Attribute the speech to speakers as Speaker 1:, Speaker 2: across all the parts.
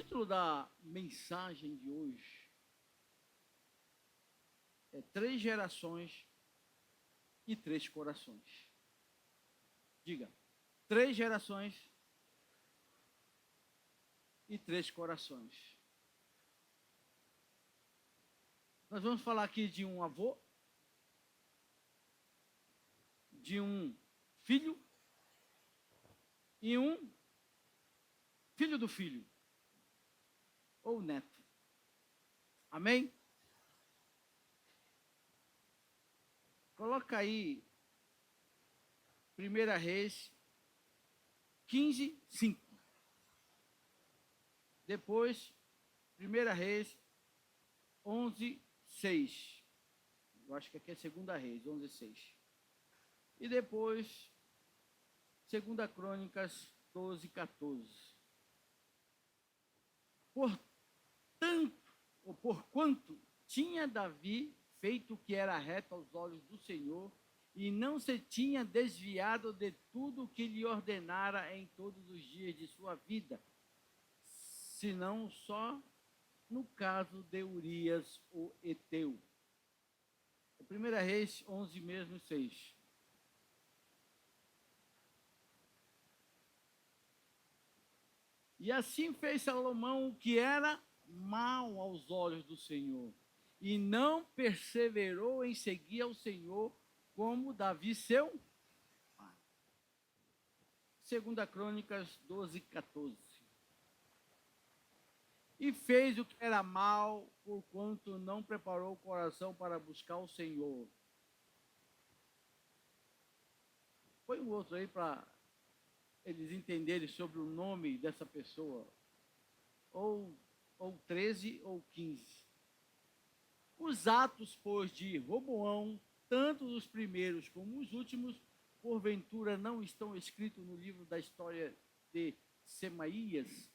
Speaker 1: título da mensagem de hoje é Três Gerações e Três Corações. Diga, três gerações e três corações. Nós vamos falar aqui de um avô, de um filho e um filho do filho, ou neto. Amém? Coloca aí 1 Reis 15, 5. Depois, 1 Reis 11, 6. Eu acho que aqui é 2 Reis, 11, 6. E depois, 2 Crônicas 12, 14. Porquanto tinha Davi feito o que era reto aos olhos do Senhor, e não se tinha desviado de tudo o que lhe ordenara em todos os dias de sua vida, senão só no caso de Urias, o Eteu. 1 Reis 11 mesmo, 6. E assim fez Salomão o que era mal aos olhos do Senhor, e não perseverou em seguir ao Senhor como Davi seu pai. 2 Crônicas 12, 14. E fez o que era mal, porquanto não preparou o coração para buscar o Senhor. Põe um outro aí para eles entenderem sobre o nome dessa pessoa. Ou 13 ou 15. Os atos, pois, de Roboão, tanto os primeiros como os últimos, porventura não estão escritos no livro da história de Semaías,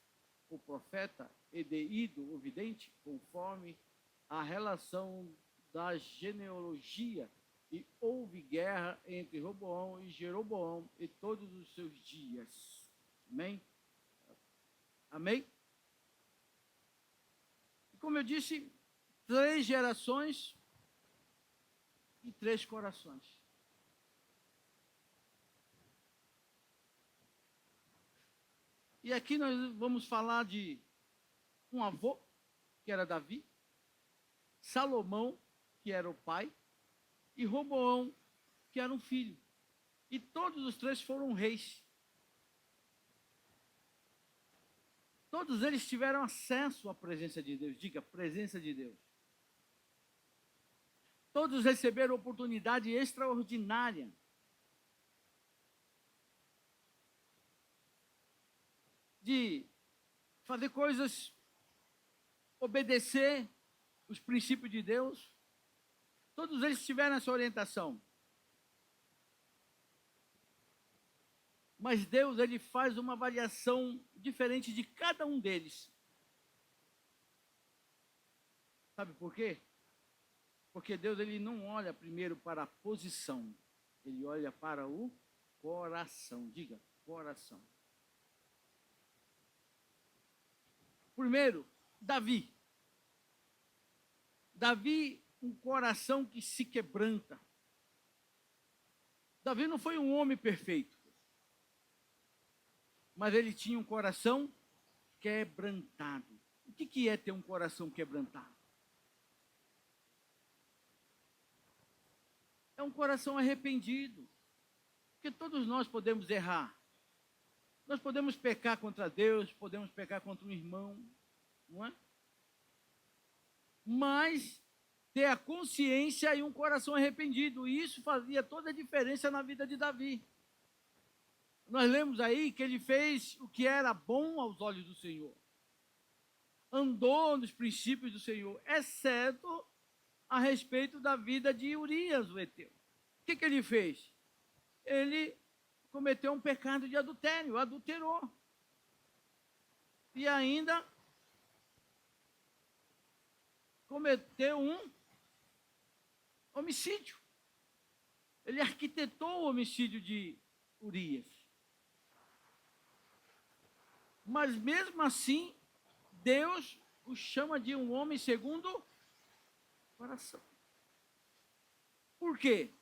Speaker 1: o profeta, e de Ido, o vidente, conforme a relação da genealogia, e houve guerra entre Roboão e Jeroboão e todos os seus dias. Amém? Amém? E como eu disse, três gerações e três corações. E aqui nós vamos falar de um avô, que era Davi, Salomão, que era o pai, e Roboão, que era um filho. E todos os três foram reis. Todos eles tiveram acesso à presença de Deus. Diga, presença de Deus. Todos receberam oportunidade extraordinária de fazer coisas, obedecer os princípios de Deus. Todos eles tiveram essa orientação. Mas Deus, ele faz uma avaliação diferente de cada um deles. Sabe por quê? Porque Deus, ele não olha primeiro para a posição, ele olha para o coração. Diga, coração. Primeiro, Davi. Davi, um coração que se quebranta. Davi não foi um homem perfeito, mas ele tinha um coração quebrantado. O que é ter um coração quebrantado? É um coração arrependido. Porque todos nós podemos errar. Nós podemos pecar contra Deus, podemos pecar contra um irmão, não é? Mas ter a consciência e um coração arrependido, e isso fazia toda a diferença na vida de Davi. Nós lemos aí que ele fez o que era bom aos olhos do Senhor. Andou nos princípios do Senhor, exceto a respeito da vida de Urias, o Eteu. O que ele fez? Ele cometeu um pecado de adultério, adulterou. E ainda cometeu um homicídio. Ele arquitetou o homicídio de Urias. Mas mesmo assim, Deus o chama de um homem segundo o coração. Por quê?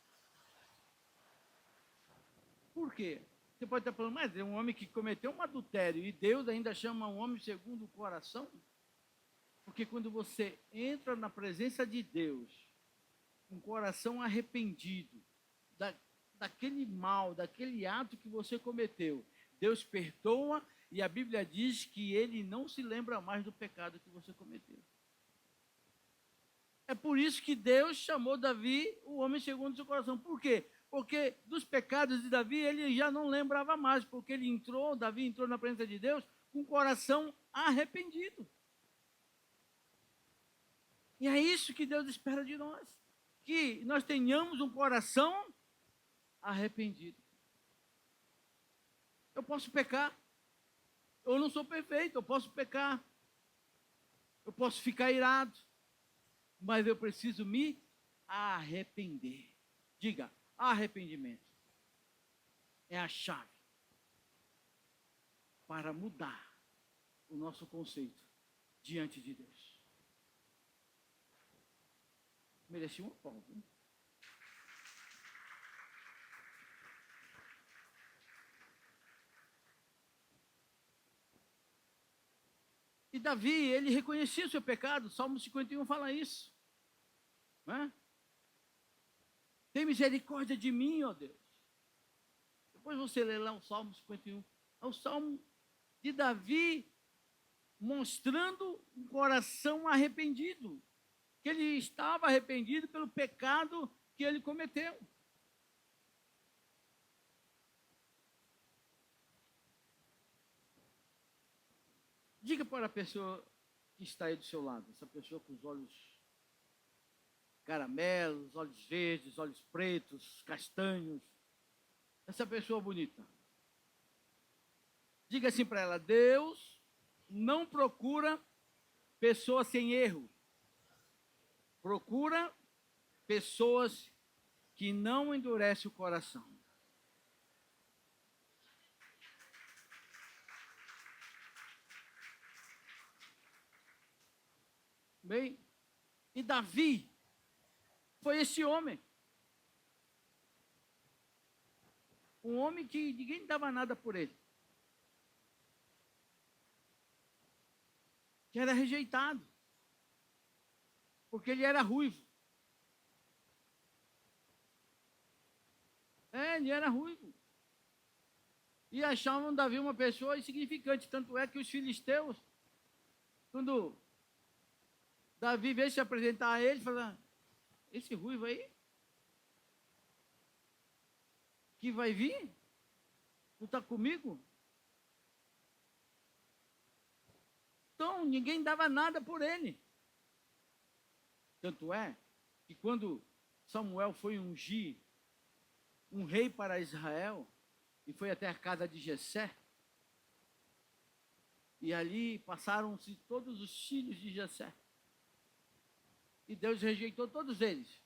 Speaker 1: Por quê? Você pode estar falando, mas é um homem que cometeu um adultério e Deus ainda chama um homem segundo o coração? Porque quando você entra na presença de Deus, com um coração arrependido, daquele mal, daquele ato que você cometeu, Deus perdoa e a Bíblia diz que ele não se lembra mais do pecado que você cometeu. É por isso que Deus chamou Davi o homem segundo o seu coração. Por quê? Porque dos pecados de Davi ele já não lembrava mais, porque Davi entrou na presença de Deus com o coração arrependido. E é isso que Deus espera de nós, que nós tenhamos um coração arrependido. Eu posso pecar, eu não sou perfeito, eu posso pecar, eu posso ficar irado, mas eu preciso me arrepender. Diga, arrependimento é a chave para mudar o nosso conceito diante de Deus. Mereci uma palma. E Davi, ele reconhecia o seu pecado, Salmo 51 fala isso. Não é? Tem misericórdia de mim, ó Deus. Depois você lê lá o Salmo 51. É o Salmo de Davi mostrando um coração arrependido. Que ele estava arrependido pelo pecado que ele cometeu. Diga para a pessoa que está aí do seu lado, essa pessoa com os olhos caramelos, olhos verdes, olhos pretos, castanhos, essa pessoa bonita. Diga assim para ela: Deus não procura pessoas sem erro, procura pessoas que não endurecem o coração. Bem, e Davi foi esse homem. Um homem que ninguém dava nada por ele. Que era rejeitado. Porque ele era ruivo. Ele era ruivo. E achavam Davi uma pessoa insignificante. Tanto é que os filisteus, quando Davi veio se apresentar a ele, falaram: esse ruivo aí, que vai vir, tu está comigo? Então, ninguém dava nada por ele. Tanto é que quando Samuel foi ungir um rei para Israel, e foi até a casa de Jessé, e ali passaram-se todos os filhos de Jessé. E Deus rejeitou todos eles.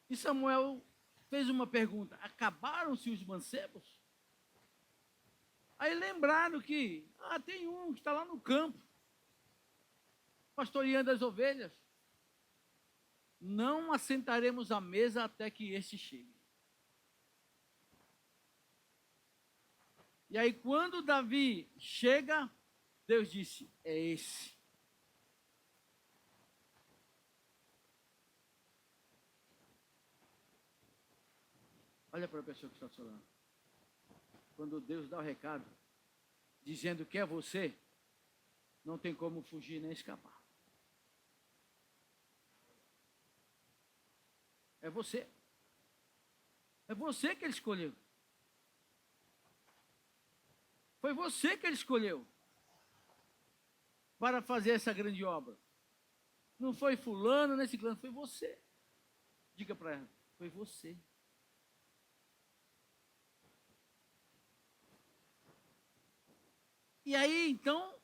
Speaker 1: E Samuel fez uma pergunta: acabaram-se os mancebos? Aí lembraram que tem um que está lá no campo, pastoreando as ovelhas. Não assentaremos à mesa até que este chegue. E aí, quando Davi chega, Deus disse: é esse. Olha para a pessoa que está falando. Quando Deus dá o recado, dizendo que é você, não tem como fugir nem escapar. É você. É você que ele escolheu. Foi você que ele escolheu para fazer essa grande obra. Não foi fulano, nem ciclano, foi você. Diga para ela: foi você. E aí, então,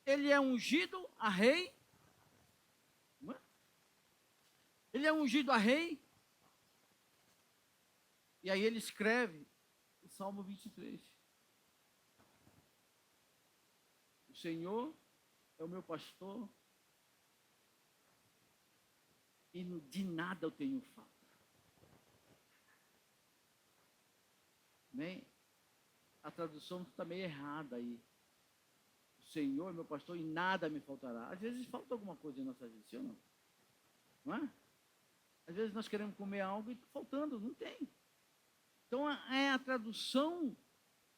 Speaker 1: ele é ungido a rei. Ele é ungido a rei. E aí ele escreve o Salmo 23. Senhor é o meu pastor e de nada eu tenho falta. Amém? A tradução está meio errada aí. O Senhor é meu pastor e nada me faltará. Às vezes falta alguma coisa em nossa vida, sim ou não? Não é? Às vezes nós queremos comer algo e está faltando, não tem. Então é a tradução,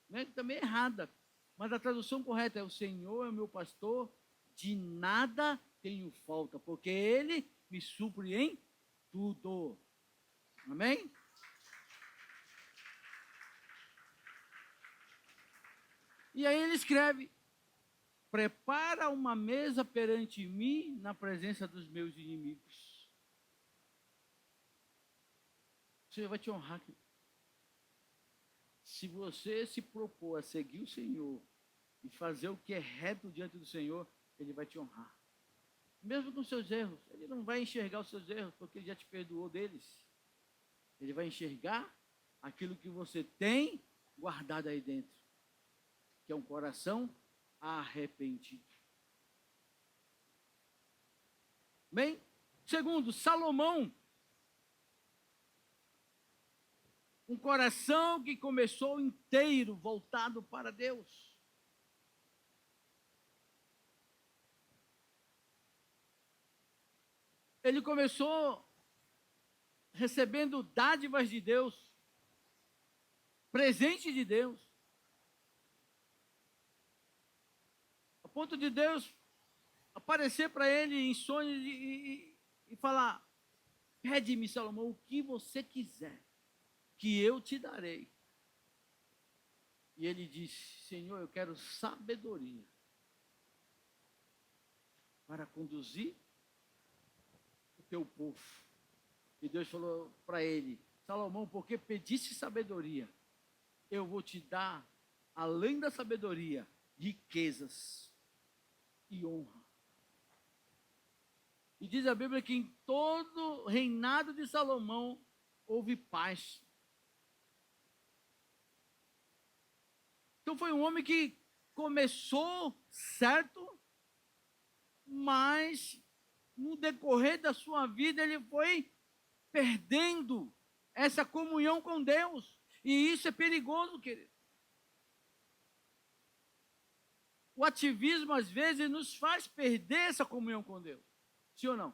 Speaker 1: né, que está meio errada. Mas a tradução correta é: o Senhor é meu pastor, de nada tenho falta, porque Ele me supre em tudo. Amém? E aí ele escreve: prepara uma mesa perante mim na presença dos meus inimigos. O Senhor vai te honrar. Se você se propor a seguir o Senhor e fazer o que é reto diante do Senhor, Ele vai te honrar. Mesmo com seus erros, Ele não vai enxergar os seus erros, porque Ele já te perdoou deles. Ele vai enxergar aquilo que você tem guardado aí dentro, que é um coração arrependido. Bem, segundo, Salomão, um coração que começou inteiro voltado para Deus. Ele começou recebendo dádivas de Deus, presente de Deus, a ponto de Deus aparecer para ele em sonhos e falar: pede-me, Salomão, o que você quiser, que eu te darei. E ele disse: Senhor, eu quero sabedoria para conduzir o teu povo. E Deus falou para ele: Salomão, porque pediste sabedoria, eu vou te dar, além da sabedoria, riquezas e honra. E diz a Bíblia que em todo o reinado de Salomão houve paz. Então foi um homem que começou certo, mas no decorrer da sua vida ele foi perdendo essa comunhão com Deus. E isso é perigoso, querido. O ativismo, às vezes, nos faz perder essa comunhão com Deus. Sim ou não?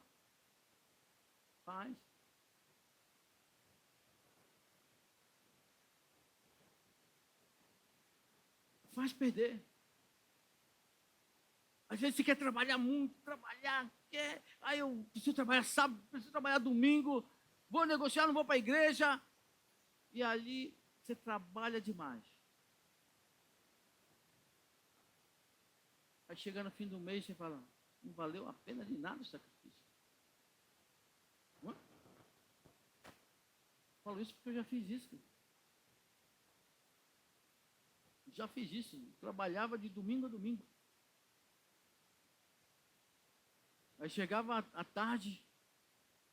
Speaker 1: Faz. Faz perder. Às vezes você quer trabalhar muito, aí eu preciso trabalhar sábado, preciso trabalhar domingo, vou negociar, não vou para a igreja. E ali você trabalha demais. Aí chega no fim do mês, você fala: não valeu a pena de nada o sacrifício. Não é? Falo isso porque eu já fiz isso. Já fiz isso. Trabalhava de domingo a domingo. Aí chegava à tarde,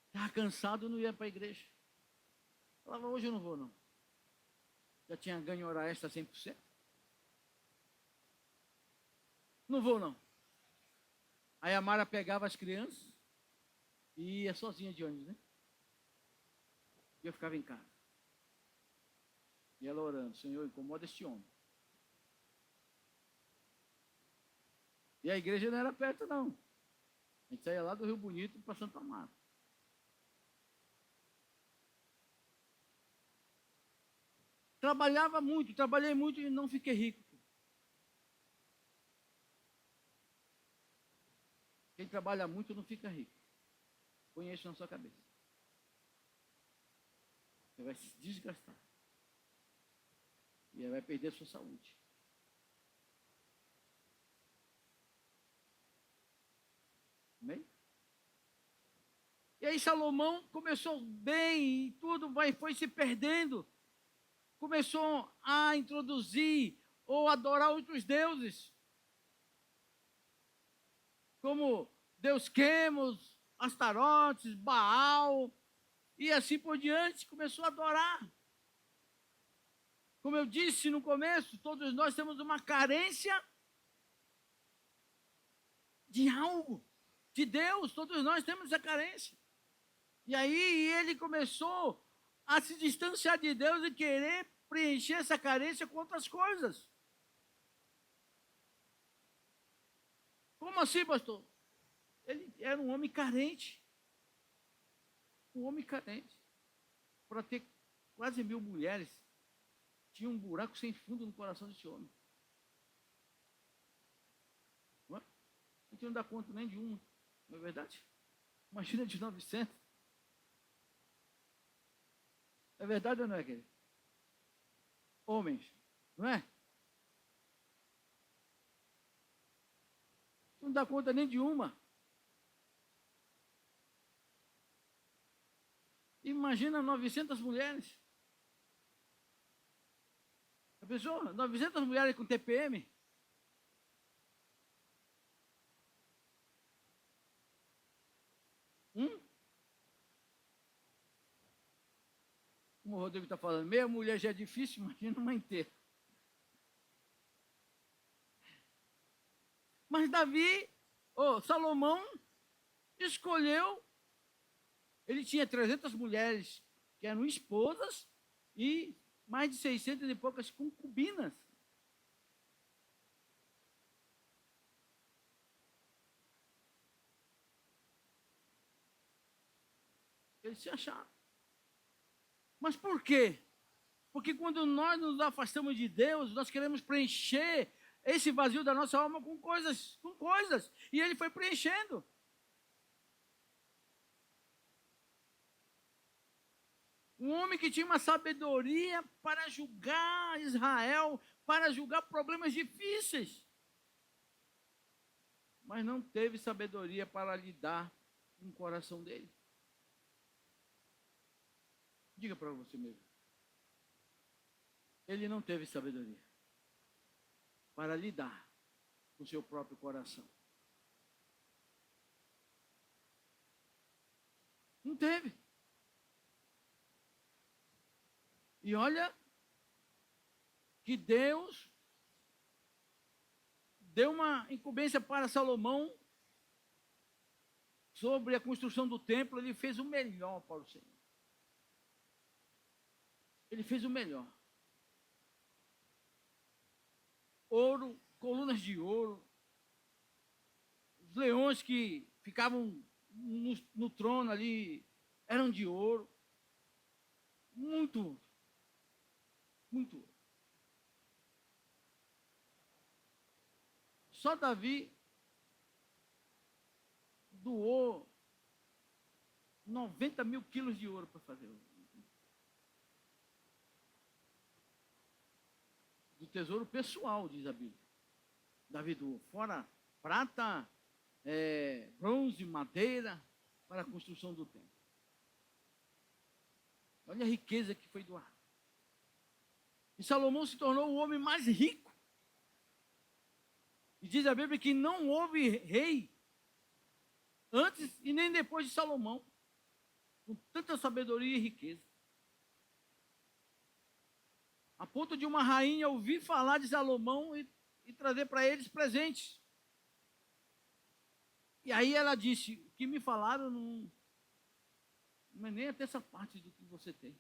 Speaker 1: estava cansado, não ia para a igreja. Falava: hoje eu não vou, não. Já tinha ganho hora extra 100%. Não vou, não. Aí a Mara pegava as crianças e ia sozinha de ônibus, né? E eu ficava em casa. E ela orando: Senhor, incomoda este homem. E a igreja não era perto, não. A gente saía lá do Rio Bonito para Santo Amaro. Trabalhei muito e não fiquei rico. Quem trabalha muito não fica rico. Põe isso na sua cabeça. Você vai se desgastar. E aí vai perder a sua saúde. Amém? E aí Salomão começou bem e tudo foi se perdendo. Começou a introduzir ou adorar outros deuses. Como Deus Quemos, Astarotes, Baal, e assim por diante, começou a adorar. Como eu disse no começo, todos nós temos uma carência de algo, de Deus. Todos nós temos essa carência. E aí ele começou a se distanciar de Deus e querer preencher essa carência com outras coisas. Como assim, pastor? Ele era um homem carente. Um homem carente. Para ter quase 1000 mulheres, tinha um buraco sem fundo no coração desse homem. Não é? A gente não dá conta nem de uma, não é verdade? Imagina de 900. É verdade ou não é, querido? Homens, não é? Não dá conta nem de uma. Imagina 900 mulheres. A pessoa, 900 mulheres com TPM. Como o Rodrigo está falando, meia mulher já é difícil, imagina uma inteira. Mas Salomão escolheu, ele tinha 300 mulheres que eram esposas e mais de 600 e poucas concubinas. Ele se achava. Mas por quê? Porque quando nós nos afastamos de Deus, nós queremos preencher esse vazio da nossa alma com coisas. E ele foi preenchendo. Um homem que tinha uma sabedoria para julgar Israel, para julgar problemas difíceis. Mas não teve sabedoria para lidar com o coração dele. Diga para você mesmo. Ele não teve sabedoria para lidar com o seu próprio coração. Não teve. E olha que Deus deu uma incumbência para Salomão sobre a construção do templo. Ele fez o melhor para o Senhor. Ele fez o melhor. Ouro, colunas de ouro, os leões que ficavam no trono ali eram de ouro. Muito ouro. Muito ouro. Só Davi doou 90 mil quilos de ouro para fazer ouro. Do tesouro pessoal, diz a Bíblia. Davi doou. Fora prata, bronze, madeira, para a construção do templo. Olha a riqueza que foi doada. E Salomão se tornou o homem mais rico. E diz a Bíblia que não houve rei antes e nem depois de Salomão, com tanta sabedoria e riqueza. A ponto de uma rainha ouvir falar de Salomão e trazer para eles presentes. E aí ela disse, o que me falaram não é nem até essa parte do que você tem.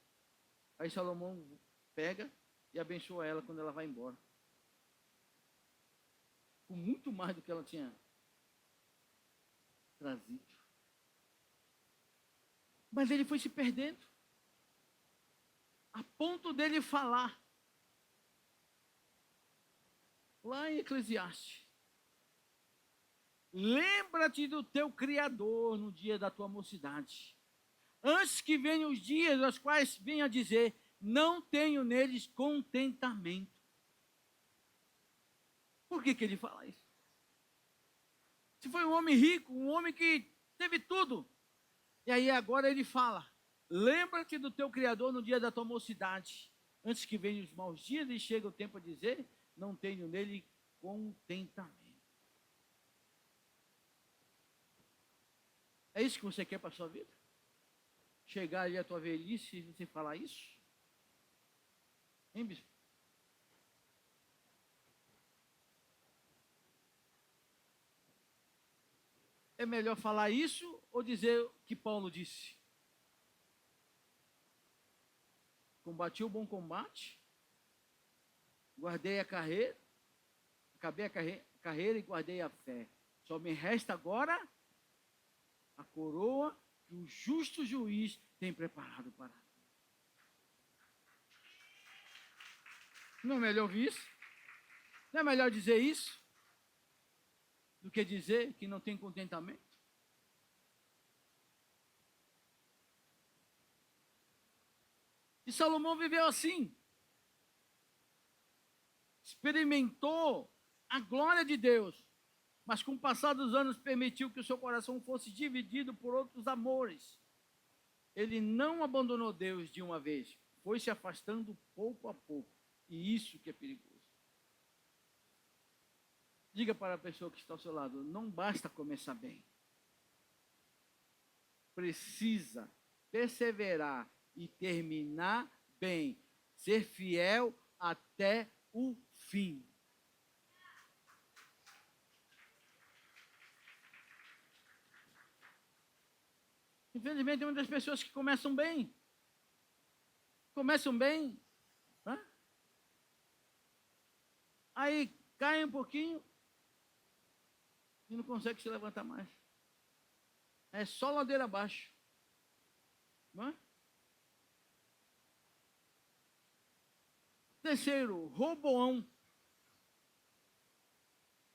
Speaker 1: Aí Salomão pega e abençoa ela quando ela vai embora. Com muito mais do que ela tinha trazido. Mas ele foi se perdendo. A ponto dele falar. Lá em Eclesiastes. Lembra-te do teu Criador no dia da tua mocidade. Antes que venham os dias aos quais venha dizer, não tenho neles contentamento. Por que ele fala isso? Se foi um homem rico, um homem que teve tudo. E aí agora ele fala, lembra-te do teu Criador no dia da tua mocidade. Antes que venham os maus dias e chegue o tempo a dizer, não tenho nele contentamento. É isso que você quer para a sua vida? Chegar ali à tua velhice e você falar isso? Hein, bispo? é melhor falar isso ou dizer o que Paulo disse? Combati o bom combate, guardei a carreira, acabei a carreira e guardei a fé. Só me resta agora a coroa que o justo juiz tem preparado para mim. Não é melhor ouvir isso? Não é melhor dizer isso do que dizer que não tem contentamento? E Salomão viveu assim. Experimentou a glória de Deus, mas com o passar dos anos permitiu que o seu coração fosse dividido por outros amores. Ele não abandonou Deus de uma vez, foi se afastando pouco a pouco. E isso que é perigoso. Diga para a pessoa que está ao seu lado, não basta começar bem. Precisa perseverar e terminar bem, ser fiel até o fim. Infelizmente, tem muitas pessoas que começam bem, né? Aí cai um pouquinho e não consegue se levantar mais. É só ladeira abaixo. Não é? Terceiro, Roboão.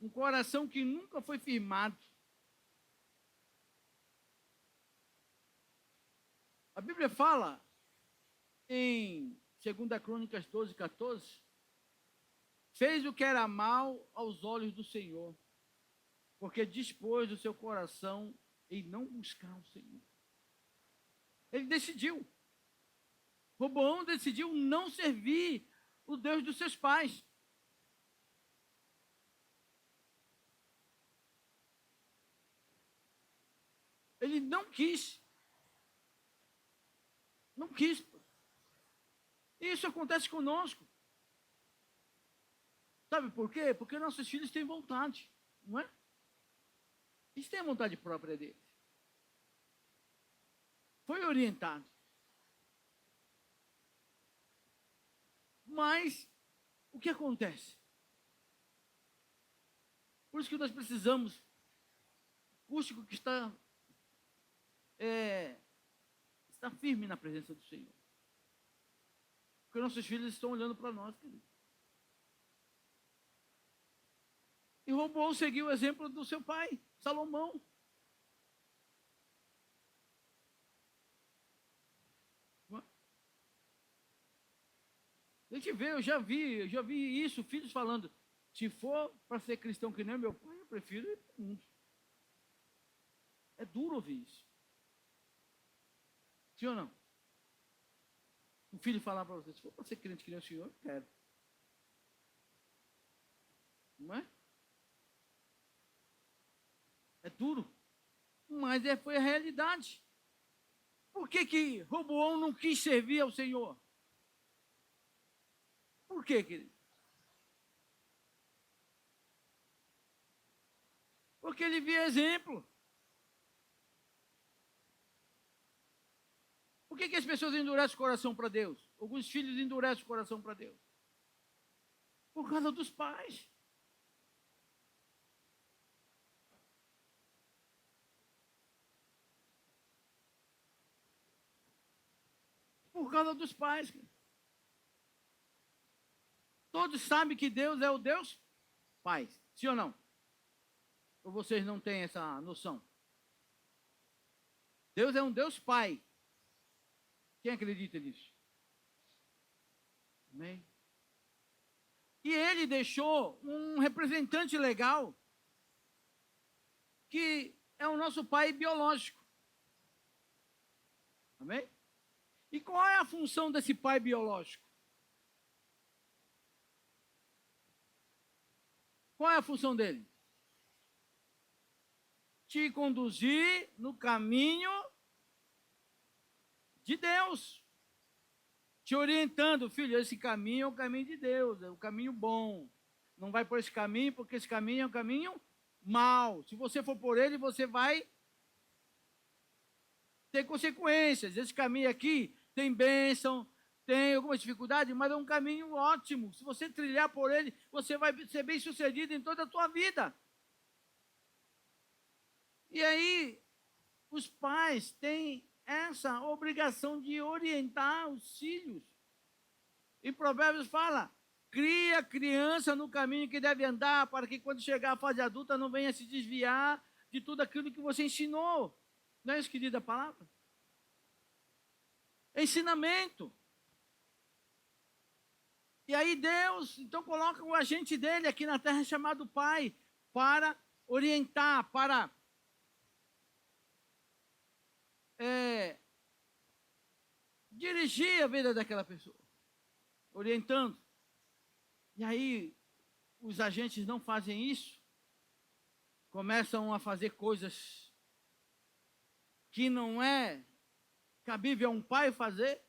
Speaker 1: Um coração que nunca foi firmado. A Bíblia fala em 2 Crônicas 12, 14, fez o que era mal aos olhos do Senhor, porque dispôs do seu coração em não buscar o Senhor. Ele decidiu. Roboão decidiu não servir o Deus dos seus pais. Ele não quis. Não quis. Isso acontece conosco. Sabe por quê? Porque nossos filhos têm vontade, não é? Eles têm a vontade própria deles. Foi orientado. Mas, o que acontece? Por isso que nós precisamos, acústico que está firme na presença do Senhor. Porque nossos filhos estão olhando para nós, querido. E Roboão seguiu o exemplo do seu pai, Salomão. A gente vê, eu já vi isso, filhos falando, se for para ser cristão que nem meu pai, eu prefiro ir para o mundo. É duro ouvir isso. Sim ou não? Um filho falar para você, se for para ser crente que nem o senhor, eu quero. Não é? É duro. Mas foi a realidade. Por que Roboão não quis servir ao Senhor? Por quê, querido? Porque ele via exemplo. Por que as pessoas endurecem o coração para Deus? Alguns filhos endurecem o coração para Deus. Por causa dos pais. Por causa dos pais. Todos sabem que Deus é o Deus Pai. Sim ou não? Ou vocês não têm essa noção? Deus é um Deus Pai. Quem acredita nisso? Amém? E ele deixou um representante legal que é o nosso pai biológico. Amém? E qual é a função desse pai biológico? Qual é a função dele? Te conduzir no caminho de Deus. Te orientando, filho, esse caminho é o caminho de Deus, é o caminho bom. Não vai por esse caminho, porque esse caminho é um caminho mal. Se você for por ele, você vai ter consequências. Esse caminho aqui tem bênção, tem algumas dificuldades, mas é um caminho ótimo. Se você trilhar por ele, você vai ser bem sucedido em toda a tua vida. E aí, os pais têm essa obrigação de orientar os filhos. Em Provérbios fala, cria a criança no caminho que deve andar, para que quando chegar à fase adulta não venha se desviar de tudo aquilo que você ensinou. Não é isso que diz a palavra? Ensinamento. E aí Deus, então coloca o agente dele aqui na terra chamado Pai, para orientar, para dirigir a vida daquela pessoa, orientando. E aí os agentes não fazem isso, começam a fazer coisas que não é cabível a um pai fazer.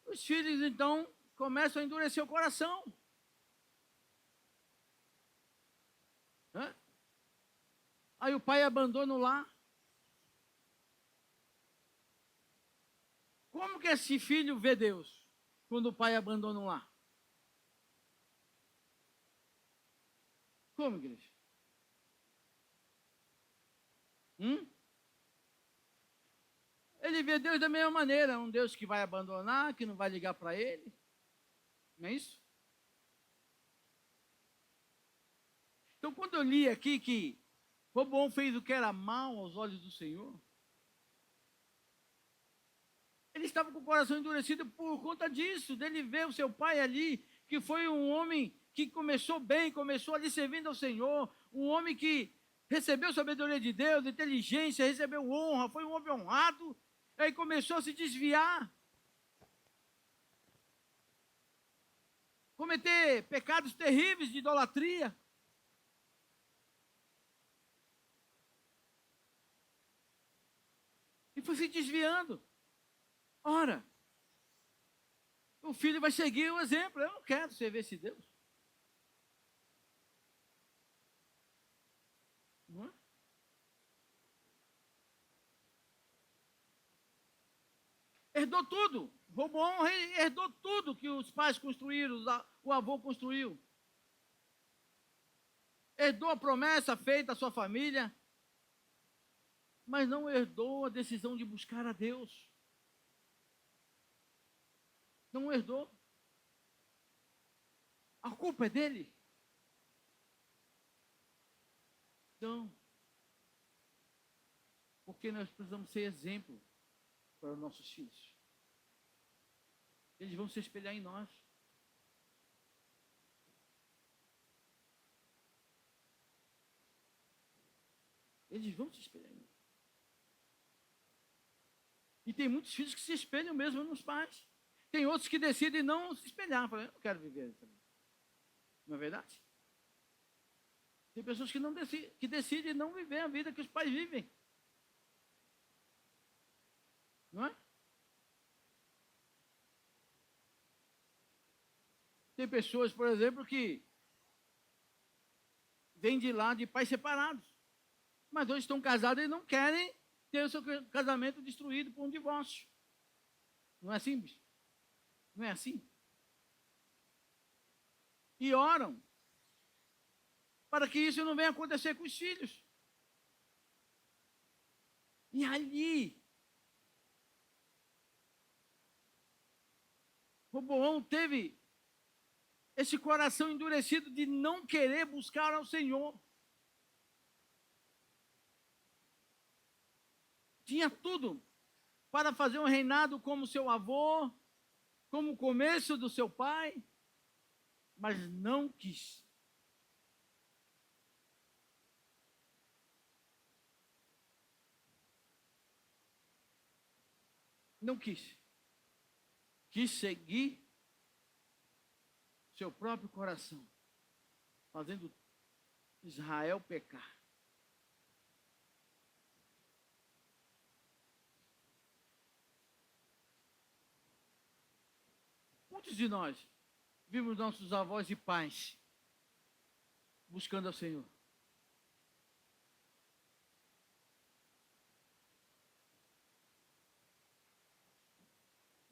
Speaker 1: Os filhos então começam a endurecer o coração. Aí o pai abandona o lar. Como que esse filho vê Deus quando o pai abandona o lar? Como, igreja? Ele vê Deus da mesma maneira, um Deus que vai abandonar, que não vai ligar para ele. Não é isso? Então, quando eu li aqui que Roboão fez o que era mal aos olhos do Senhor, ele estava com o coração endurecido por conta disso, dele ver o seu pai ali, que foi um homem que começou bem, começou ali servindo ao Senhor, um homem que recebeu sabedoria de Deus, inteligência, recebeu honra, foi um homem honrado, aí começou a se desviar, cometer pecados terríveis de idolatria. E foi se desviando. Ora, o filho vai seguir o exemplo. Eu não quero servir esse Deus. Não é? Herdou tudo. Roboão herdou tudo que os pais construíram, o avô construiu. Herdou a promessa feita à sua família, mas não herdou a decisão de buscar a Deus. Não herdou. A culpa é dele. Então, porque nós precisamos ser exemplo para os nossos filhos. Eles vão se espelhar em nós. Eles vão se espelhar em nós. E tem muitos filhos que se espelham mesmo nos pais. Tem outros que decidem não se espelhar. Falam, eu não quero viver essa vida. Não é verdade? Tem pessoas que, que decidem não viver a vida que os pais vivem. Não é? Tem pessoas, por exemplo, que vêm de lá de pais separados. Mas hoje estão casados e não querem ter o seu casamento destruído por um divórcio. Não é assim, bicho? Não é assim? E oram para que isso não venha acontecer com os filhos. E ali, Roboão teve esse coração endurecido de não querer buscar ao Senhor. Tinha tudo para fazer um reinado como seu avô, como o começo do seu pai, mas não quis. Não quis. Quis seguir seu próprio coração, fazendo Israel pecar. Muitos de nós vimos nossos avós e pais buscando ao Senhor.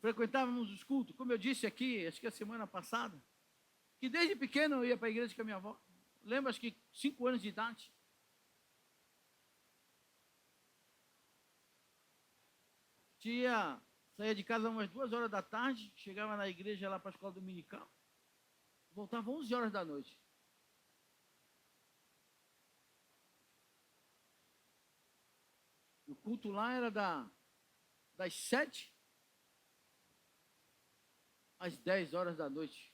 Speaker 1: frequentávamos os cultos, como eu disse aqui, acho que a semana passada, que desde pequeno eu ia para a igreja com a minha avó. Lembro, acho que 5 anos de idade. Saía de casa umas 2 horas da tarde, chegava na igreja lá para a escola dominical, voltava 11 horas da noite. O culto lá era das 7 às 10 horas da noite.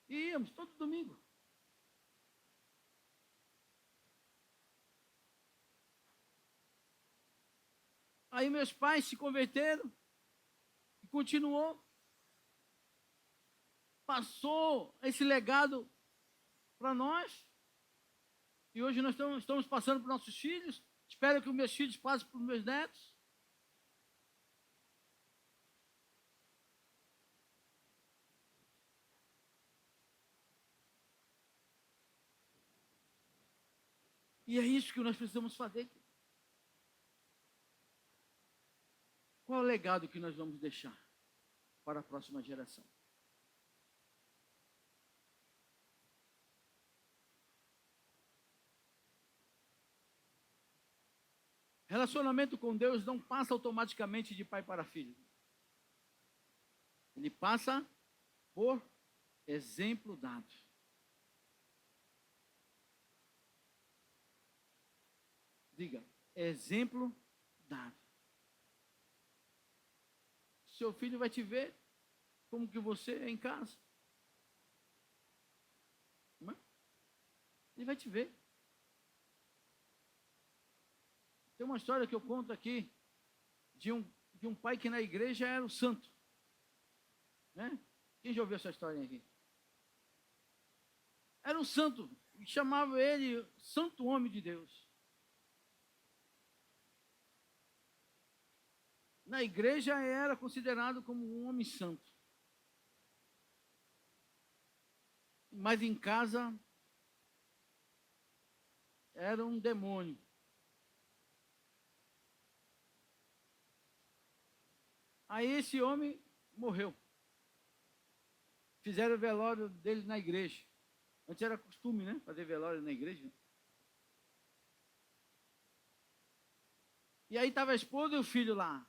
Speaker 1: E íamos todo domingo. Aí meus pais se converteram e continuou. Passou esse legado para nós. E hoje nós estamos passando para os nossos filhos. Espero que os meus filhos passem para os meus netos. E é isso que nós precisamos fazer. Qual é o legado que nós vamos deixar para a próxima geração? Relacionamento com Deus não passa automaticamente de pai para filho. Ele passa por exemplo dado. Diga, exemplo dado. Seu filho vai te ver como que você é em casa. Não é? Ele vai te ver. Tem uma história que eu conto aqui de um pai que na igreja era o santo. Né? Quem já ouviu essa história aqui? Era um santo, e chamava ele Santo Homem de Deus. Na igreja era considerado como um homem santo. Mas em casa era um demônio. Aí esse homem morreu. Fizeram o velório dele na igreja. Antes era costume, né? Fazer velório na igreja. E aí estava a esposa e o filho lá.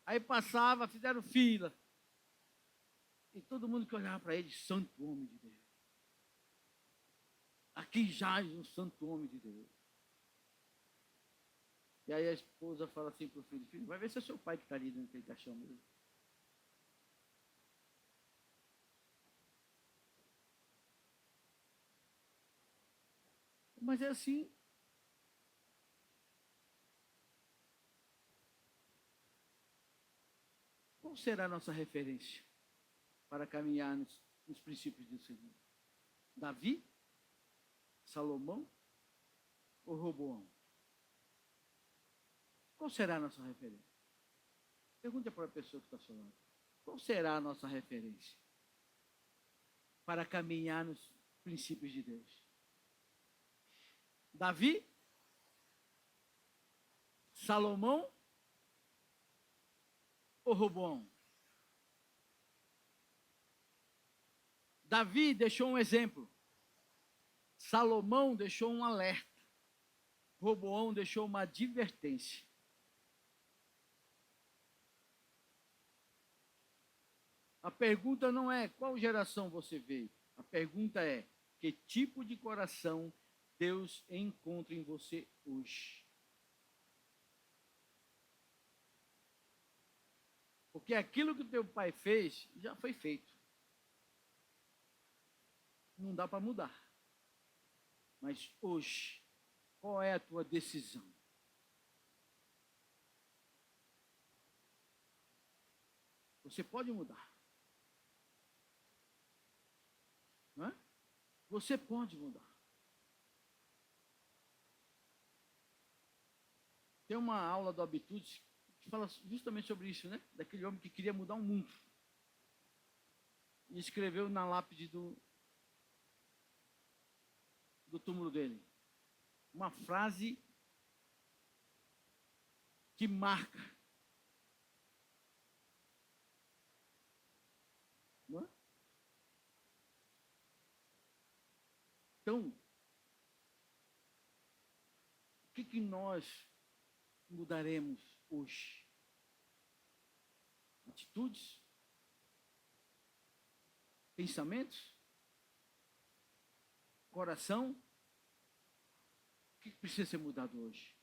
Speaker 1: Aí passava, fizeram fila. E todo mundo que olhava para ele, santo homem de Deus. Aqui jaz um santo homem de Deus. E aí a esposa fala assim para o filho, filho, vai ver se é seu pai que está ali dentro daquele caixão mesmo. Mas é assim. Qual será a nossa referência para caminhar nos princípios do Senhor? Davi? Salomão? Ou Roboão? Qual será a nossa referência? Pergunte para a pessoa que está falando. Qual será a nossa referência para caminhar nos princípios de Deus? Davi? Salomão? Ou Roboão? Davi deixou um exemplo. Salomão deixou um alerta. Roboão deixou uma advertência. A pergunta não é qual geração você veio. A pergunta é que tipo de coração Deus encontra em você hoje. Porque aquilo que o teu pai fez já foi feito. Não dá para mudar. Mas hoje, qual é a tua decisão? Você pode mudar. Não é? Você pode mudar. Tem uma aula do Habitudes que fala justamente sobre isso, né? Daquele homem que queria mudar o mundo. E escreveu na lápide do túmulo dele uma frase que marca. Não é? Então, o que nós mudaremos hoje? Atitudes? Pensamentos? Coração? O que precisa ser mudado hoje?